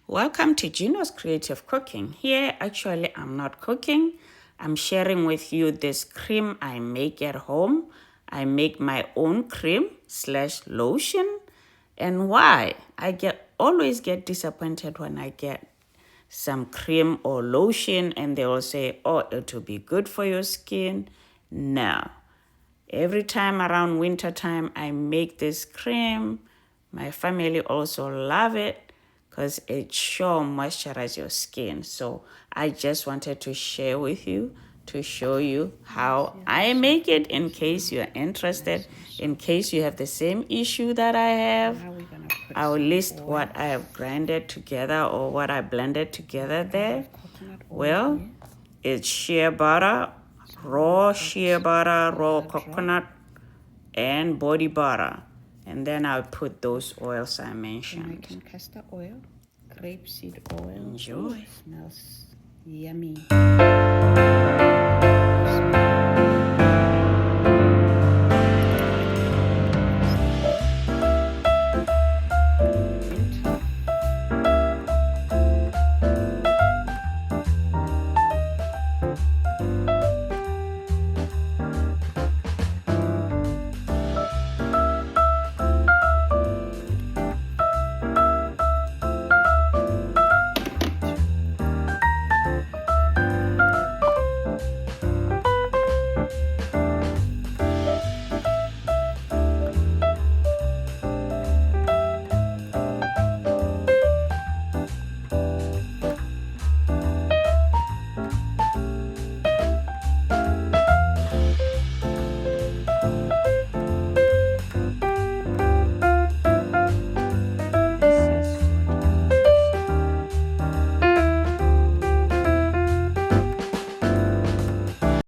Welcome to Gino's Creative Cooking. Here, actually, I'm not cooking. I'm sharing with you this cream I make at home. I make my own cream / lotion. And why? Always get disappointed when I get some cream or lotion and they will say, oh, it will be good for your skin. No. Every time around winter time, I make this cream. My family also love it because it sure moisturizes your skin. So I just wanted to share with you to show you how I make it in case you're interested, in case you have the same issue that I have. I will list what I have grinded together or what I blended together there. Well, it's shea butter, raw shea butter, raw coconut, and body butter. And then I'll put those oils I mentioned. Jamaican Castor oil, grape seed oil. Enjoy. Smells yummy.